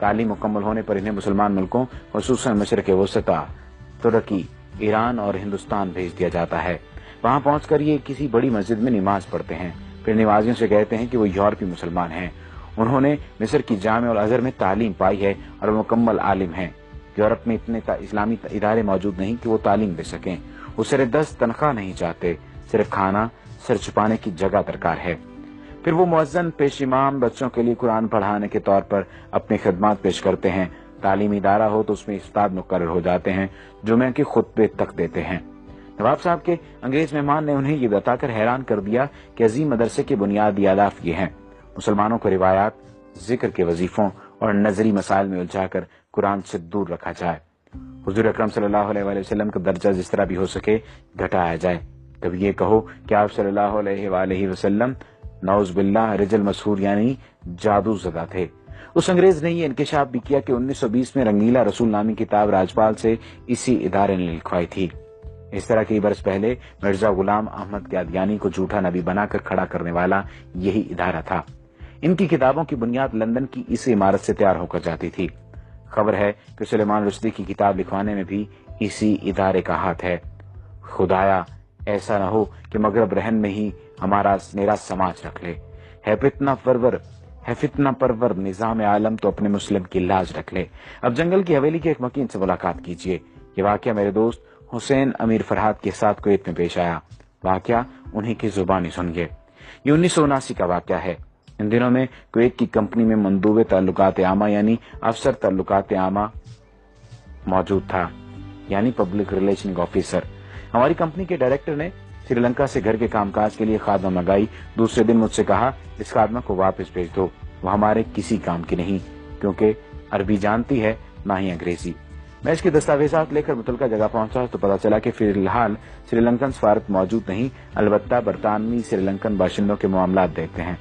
تعلیم مکمل ہونے پر انہیں مسلمان ملکوں خصوصاً مشرق وسطی، ترکی، ایران اور ہندوستان بھیج دیا جاتا ہے۔ وہاں پہنچ کر یہ کسی بڑی مسجد میں نماز پڑھتے ہیں، پھر نمازیوں سے کہتے ہیں کہ وہ یورپی مسلمان ہیں۔ انہوں نے مصر کی جامع الازہر میں تعلیم پائی ہے اور مکمل عالم ہیں۔ یورپ میں اتنے اسلامی ادارے موجود نہیں کہ وہ تعلیم دے سکیں۔ وہ سر دست تنخواہ نہیں چاہتے، صرف کھانا، سر چھپانے کی جگہ درکار ہے۔ پھر وہ مؤذن پیش امام بچوں کے لیے قرآن پڑھانے کے طور پر اپنی خدمات پیش کرتے ہیں۔ تعلیمی ادارہ ہو تو اس میں استاد مقرر ہو جاتے ہیں، جمعہ کے خطبے تک دیتے ہیں۔ نواب صاحب کے انگریز مہمان نے انہیں یہ بتا کر حیران کر دیا کہ عظیم مدرسے کے بنیادی اہداف یہ ہیں: مسلمانوں کو روایات، ذکر کے وظیفوں اور نظری مسائل میں الجھا کر قرآن سے دور رکھا جائے۔ حضور اکرم صلی اللہ علیہ وآلہ وسلم کا درجہ جس طرح بھی ہو سکے گھٹایا جائے۔ کبھی یہ کہو کہ آپ صلی اللہ علیہ وآلہ وسلم نعوذ باللہ رجل مسحور یعنی جادو زدہ تھے۔ اس انگریز نے یہ انکشاف بھی کیا کہ 1920 میں رنگیلا رسول نامی کتاب راجپال سے اسی ادارے نے لکھوائی تھی۔ اس طرح کئی برس پہلے مرزا غلام احمد قادیانی کو جھوٹا نبی بنا کر کھڑا کرنے والا یہی ادارہ تھا۔ ان کی کتابوں کی بنیاد لندن کی اس عمارت سے تیار ہو کر جاتی تھی۔ خبر ہے کہ سلیمان رشدی کی کتاب لکھوانے میں بھی اسی ادارے کا ہاتھ ہے۔ خدایا ایسا نہ ہو کہ مغرب رہن میں ہی میرا سماج رکھ لے۔ ہے فتنہ پرور نظام عالم تو اپنے مسلم کی لاج رکھ لے۔ اب جنگل کی حویلی کے ایک مکین سے ملاقات کیجیے۔ یہ واقعہ میرے دوست حسین امیر فرحات کے ساتھ کویت میں پیش آیا۔ واقعہ انہی کی زبانی سنیے۔ یہ 1979 کا واقعہ ہے۔ ان دنوں میں کویت کی کمپنی میں مندوب تعلقات عامہ یعنی افسر تعلقات عامہ موجود تھا، یعنی پبلک ریلیشن آفیسر۔ ہماری کمپنی کے ڈائریکٹر نے سری لنکا سے گھر کے کام کاج کے لیے خادمہ منگائی۔ دوسرے دن مجھ سے کہا اس خادمہ کو واپس بھیج دو، وہ ہمارے کسی کام کی نہیں، کیونکہ عربی جانتی ہے نہ ہی انگریزی۔ میں اس کے دستاویزات لے کر متعلقہ جگہ پہنچا تو پتا چلا کہ فی الحال سری لنکن سفارت موجود نہیں، البتہ برطانوی سری لنکن باشندوں کے معاملات دیکھتے ہیں۔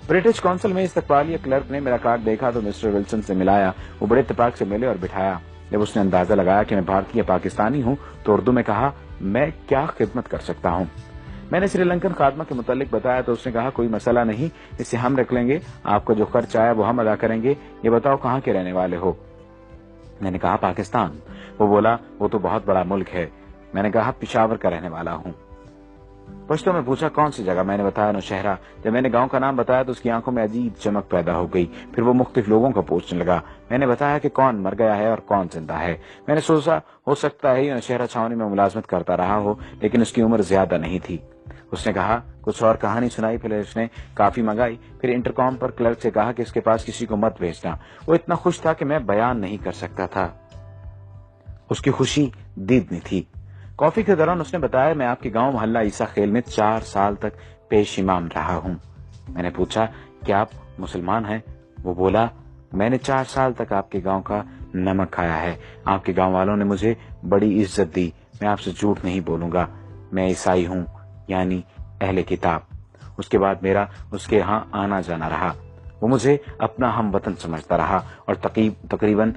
برٹش کونسل میں استقبالیہ کلرک نے میرا کارڈ دیکھا تو مسٹر ولسن سے ملایا۔ وہ بڑے اتفاق سے ملے اور بٹھایا۔ جب اس نے اندازہ لگایا کہ میں بھارتی یا پاکستانی ہوں تو اردو میں کہا میں کیا خدمت کر سکتا ہوں۔ میں نے سری لنکن خادمہ کے متعلق بتایا تو اس نے کہا کوئی مسئلہ نہیں، اسے ہم رکھ لیں گے، آپ کا جو خرچ آیا وہ ہم ادا کریں گے۔ یہ بتاؤ کہاں کے رہنے والے ہو؟ میں نے کہا پاکستان۔ وہ بولا وہ تو بہت بڑا ملک ہے۔ میں نے کہا پشاور کا رہنے والا ہوں۔ پشتوں میں پوچھا کون سی جگہ؟ میں نے بتایا نوشہرہ۔ جب میں نے گاؤں کا نام بتایا تو اس کی آنکھوں میں عجیب چمک پیدا ہو گئی۔ پھر وہ مختلف لوگوں کو پوچھنے لگا۔ میں نے بتایا کہ کون مر گیا ہے اور کون زندہ ہے۔ میں نے سوچا ہو سکتا ہے یہ نوشہرہ چھاونی میں ملازمت کرتا رہا ہو، لیکن اس کی عمر زیادہ نہیں تھی۔ اس نے کہا کچھ اور کہانی سنائی، پھر اس نے کافی منگائی، پھر انٹرکام پر کلرک سے کہا کہ اس کے پاس کسی کو مت بھیجنا۔ وہ اتنا خوش تھا کہ میں بیان نہیں کر سکتا تھا، اس کی خوشی دیدنی تھی۔ کافی کے دوران اس نے بتایا میں آپ کے گاؤں محلہ عیسیٰ خیل میں 4 سال تک پیش امام رہا ہوں۔ میں نے پوچھا کیا آپ مسلمان ہیں؟ وہ بولا میں نے 4 سال تک آپ کے گاؤں کا نمک کھایا ہے، آپ کے گاؤں والوں نے مجھے بڑی عزت دی، میں آپ سے جھوٹ نہیں بولوں گا، میں عیسائی ہوں یعنی اہل کتاب۔ اس کے بعد میرا اس کے ہاں آنا جانا رہا۔ وہ مجھے اپنا ہم وطن سمجھتا رہا اور تقریباً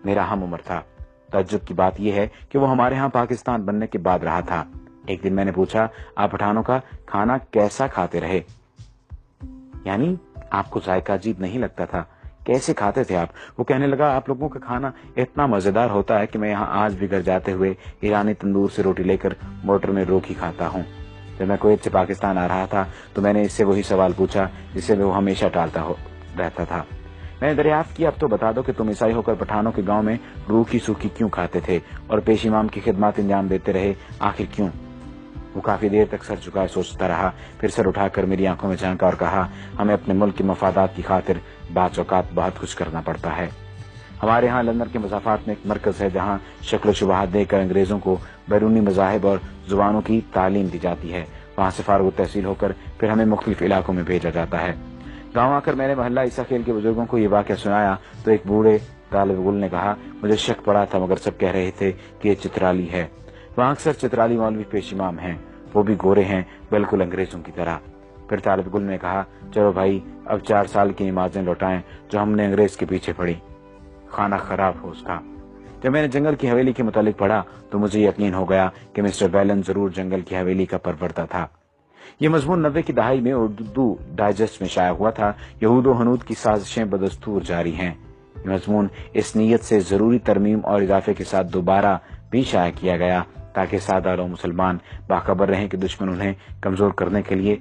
میرا ہم عمر تھا۔ تعجب کی بات یہ ہے کہ وہ ہمارے ہاں پاکستان بننے کے بعد رہا تھا۔ ایک دن میں نے پوچھا آپ پٹھانوں کا کھانا کیسا کھاتے رہے؟ یعنی آپ کو ذائقہ عجیب نہیں لگتا تھا؟ کیسے کھاتے تھے آپ؟ وہ کہنے لگا آپ لوگوں کا کھانا اتنا مزیدار ہوتا ہے کہ میں یہاں آج بھی گھر جاتے ہوئے ایرانی تندور سے روٹی لے کر موٹر میں روکی کھاتا ہوں۔ جب میں کویت سے پاکستان آ رہا تھا تو میں نے اس سے وہی سوال پوچھا جسے وہ ہمیشہ ٹالتا رہتا تھا۔ میں نے دریافت کیا اب تو بتا دو کہ تم عیسائی ہو کر پٹھانوں کے گاؤں میں روکھی سوکھی کیوں کھاتے تھے اور پیش امام کی خدمات انجام دیتے رہے، آخر کیوں؟ وہ کافی دیر تک سر جھکائے سوچتا رہا، پھر سر اٹھا کر میری آنکھوں میں جھانکا اور کہا ہمیں اپنے ملک کے مفادات کی خاطر بعض اوقات بہت کچھ کرنا پڑتا ہے۔ ہمارے ہاں لندن کے مضافات میں ایک مرکز ہے جہاں شکل و شبہات دے کر انگریزوں کو بیرونی مذاہب اور زبانوں کی تعلیم دی جاتی ہے۔ وہاں سے فارغ التحصیل ہو کر پھر ہمیں مختلف علاقوں میں بھیجا جاتا ہے۔ گاؤں آ کر میں نے محلہ عیسیٰ خیل کے بزرگوں کو یہ واقعہ سنایا تو ایک بوڑھے طالب علم نے کہا مجھے شک پڑا تھا مگر سب کہہ رہے تھے کہ یہ چترالی ہے۔ وہاں اکثر چترالی مولوی پیش امام ہیں، وہ بھی گورے ہیں بالکل انگریزوں کی طرح۔ پھر طالب علم نے کہا چلو بھائی اب 4 سال کی نمازیں لوٹائیں جو ہم نے انگریز کے پیچھے پڑھی، کھانا خراب ہو اس کا۔ جب میں نے جنگل کی حویلی کے متعلق پڑھا تو مجھے یقین ہو گیا کہ مسٹر بیلن ضرور جنگل کی حویلی کا پروردہ تھا۔ یہ مضمون 90 کی دہائی میں اردو ڈائجسٹ میں شائع ہوا تھا۔ یہود و ہنود کی سازشیں بدستور جاری ہیں۔ یہ مضمون اس نیت سے ضروری ترمیم اور اضافے کے ساتھ دوبارہ بھی شائع کیا گیا تاکہ سادہ لوگ مسلمان باخبر رہیں کہ دشمن انہیں کمزور کرنے کے لیے